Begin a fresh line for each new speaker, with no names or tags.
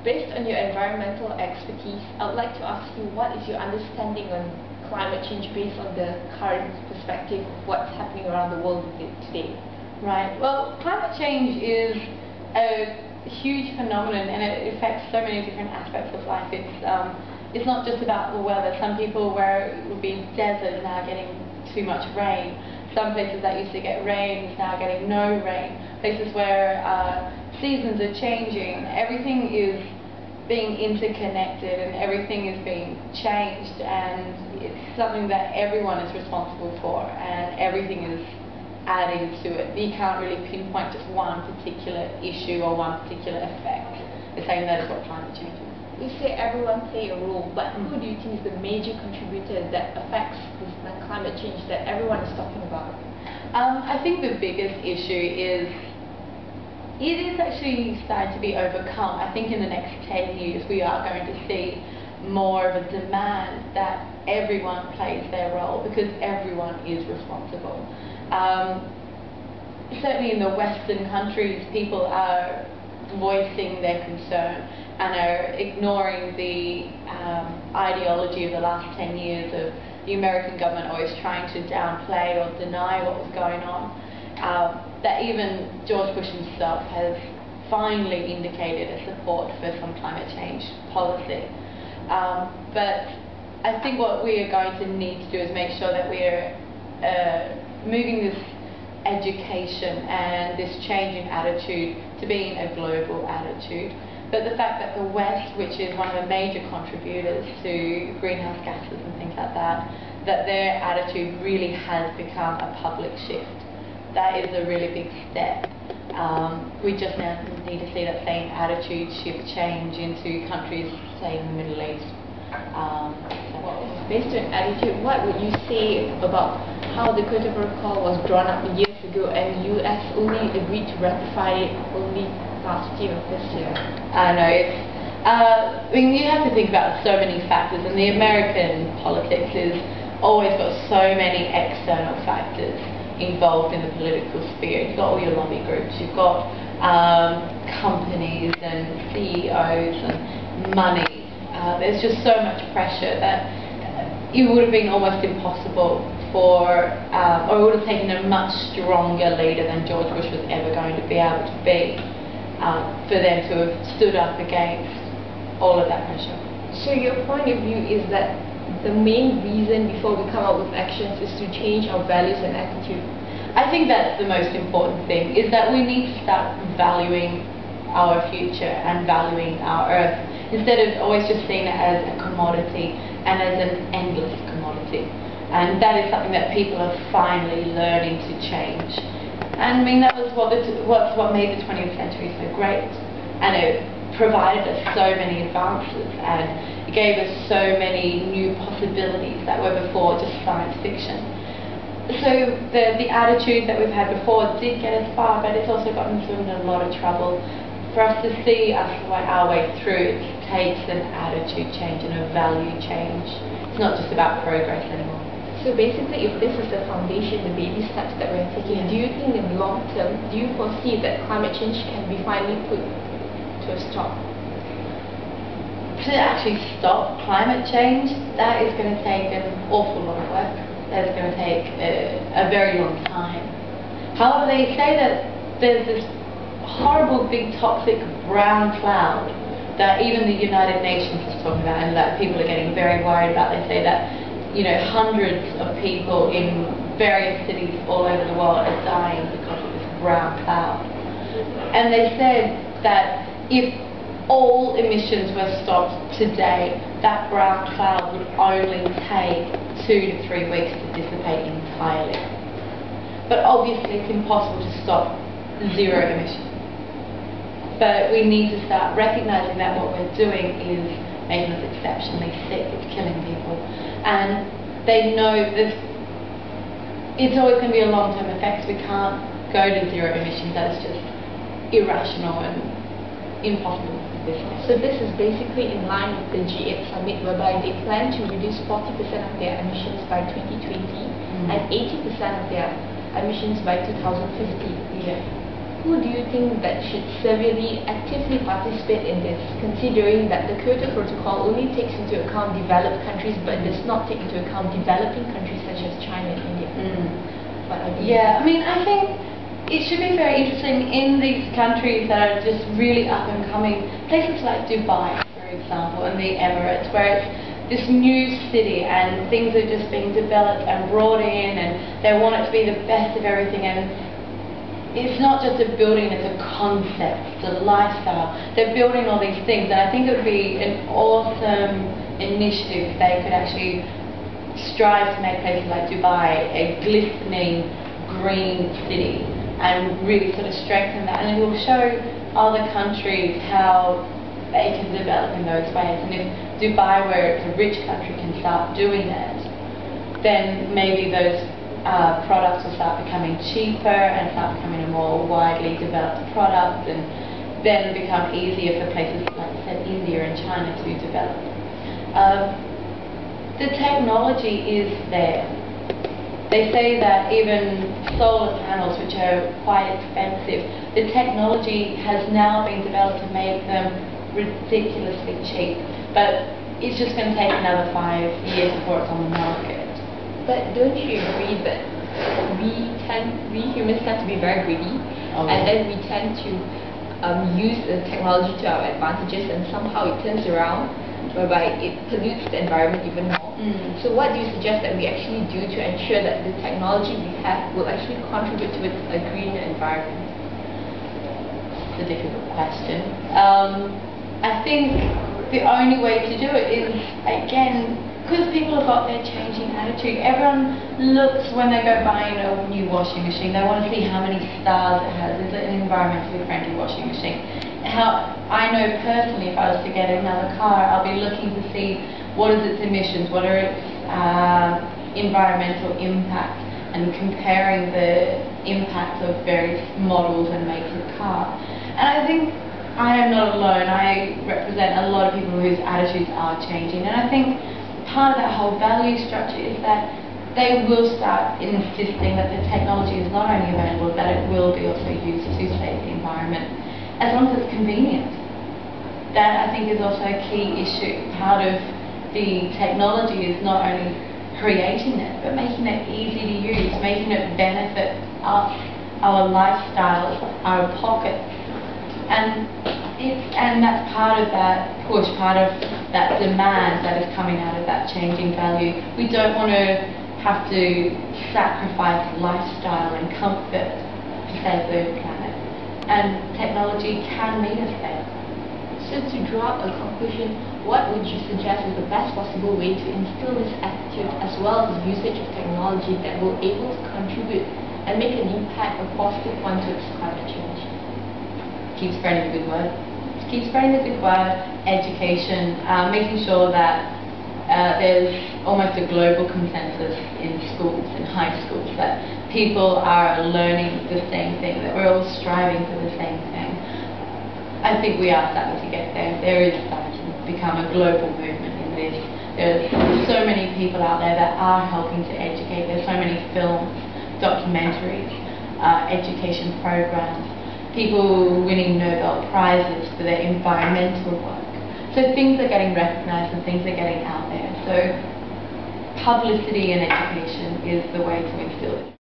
based on your environmental expertise, I would like to ask you, what is your understanding on climate change based on the current perspective of what's happening around the world today?
Right. Well, climate change is a huge phenomenon, and it affects so many different aspects of life. It's not just about the weather. Some people where it would be desert now getting too much rain. Some places that used to get rain is now getting no rain. Places where seasons are changing. Everything is being interconnected and everything is being changed, and it's something that everyone is responsible for, and everything is adding to it. You can't really pinpoint just one particular issue or one particular effect. The same, that is what climate change is.
You say everyone play a role, but who do you think is the major contributor that affects this climate change that everyone is talking about?
I think the biggest issue is it is actually starting to be overcome. I think in the next 10 years we are going to see more of a demand that everyone plays their role, because everyone is responsible. Certainly in the Western countries, people are voicing their concern and are ignoring the ideology of the last 10 years of the American government always trying to downplay or deny what was going on. That even George Bush himself has finally indicated a support for some climate change policy. But I think what we are going to need to do is make sure that we are moving this education and this change in attitude to being a global attitude. But the fact that the West, which is one of the major contributors to greenhouse gases and things like that, that their attitude really has become a public shift. That is a really big step. We just now need to see that same attitude shift change into countries, say, in the Middle East.
Based on attitude, what would you say about how the Kyoto Protocol was drawn up years ago and the US only agreed to ratify it only last year of this year?
I know. I mean, you have to think about so many factors, and the American politics is always got so many external factors involved in the political sphere. You've got all your lobby groups, you've got companies and CEOs and money. There's just so much pressure that it would have been almost impossible for, or it would have taken a much stronger leader than George Bush was ever going to be able to be, for them to have stood up against all of that pressure.
So your point of view is that the main reason before we come up with actions is to change our values and attitude?
I think that's the most important thing, is that we need to start valuing our future and valuing our earth, instead of always just seeing it as a commodity and as an endless commodity. And that is something that people are finally learning to change. And I mean, that was what made the 20th century so great. And it provided us so many advances, and it gave us so many new possibilities that were before just science fiction. So the attitude that we've had before did get us far, but it's also gotten us in a lot of trouble. For us to see our way through, it takes an attitude change and a value change. It's not just about progress anymore.
So basically, if this is the foundation, the baby steps that we're taking, do you think in the long term, do you foresee that climate change can be finally put to a stop?
To actually stop climate change, that is going to take an awful lot of work. That is going to take a very long time. However, they say that there's this horrible big toxic brown cloud that even the United Nations is talking about, and that people are getting very worried about. They say that, you know, hundreds of people in various cities all over the world are dying because of this brown cloud. And they said that if all emissions were stopped today, that brown cloud would only take 2 to 3 weeks to dissipate entirely. But obviously it's impossible to stop zero emissions. But we need to start recognising that what we're doing is making us exceptionally sick, it's killing people. And they know this, it's always going to be a long-term effect. We can't go to zero emissions. That is just irrational and impossible.
So this is basically in line with the G8 summit, whereby they plan to reduce 40% of their emissions by 2020 and 80% of their emissions by 2050.
Yeah.
who do you think that should severely, actively participate in this, considering that the Kyoto Protocol only takes into account developed countries but does not take into account developing countries such as China and India? What are you
I mean, I think it should be very interesting in these countries that are just really up and coming, places like Dubai, for example, and the Emirates, where it's this new city and things are just being developed and brought in and they want it to be the best of everything, and it's not just a building, it's a concept, it's a lifestyle. They're building all these things, and I think it would be an awesome initiative if they could actually strive to make places like Dubai a glistening green city and really sort of strengthen that, and it will show other countries how they can develop in those ways. And if Dubai, where it's a rich country, can start doing that, then maybe those products will start becoming cheaper and start becoming a more widely developed product, and then become easier for places like I said, India and China to develop. The technology is there. They say that even solar panels, which are quite expensive, the technology has now been developed to make them ridiculously cheap. But it's just going to take another 5 years before it's on the market.
But don't you agree that we humans tend to be very greedy, and then we tend to use the technology to our advantages, and somehow it turns around whereby it pollutes the environment even more. So what do you suggest that we actually do to ensure that the technology we have will actually contribute to a greener environment?
It's a difficult question. I think the only way to do it is, again, because people have got their changing attitude. Everyone looks, when they go buying a new washing machine, they want to see how many stars it has. Is it an environmentally friendly washing machine? I know personally, if I was to get another car, I'll be looking to see what is its emissions, what are its environmental impacts, and comparing the impacts of various models and makes of car. And I think I am not alone. I represent a lot of people whose attitudes are changing, and I think part of that whole value structure is that they will start insisting that the technology is not only available, that it will be also used to save the environment, as long as it's convenient. That, I think, is also a key issue. Part of the technology is not only creating it, but making it easy to use, making it benefit us, our lifestyles, our pockets. And that's part of that push, part of that demand that is coming out of that changing value. We don't want to have to sacrifice lifestyle and comfort to save the planet. And technology can meet us there.
So to draw up a conclusion, what would you suggest is the best possible way to instill this attitude as well as the usage of technology that will able to contribute and make an impact, a positive one, towards climate change?
Keep spreading the good word. Keep spreading the good word, education, making sure that there's almost a global consensus in schools, in high schools, that people are learning the same thing, that we're all striving for the same thing. I think we are starting to get there. There is starting to become a global movement in this. There's so many people out there that are helping to educate. There's so many films, documentaries, education programs, people winning Nobel Prizes for their environmental work. So things are getting recognized and things are getting out there. So publicity and education is the way to instill it.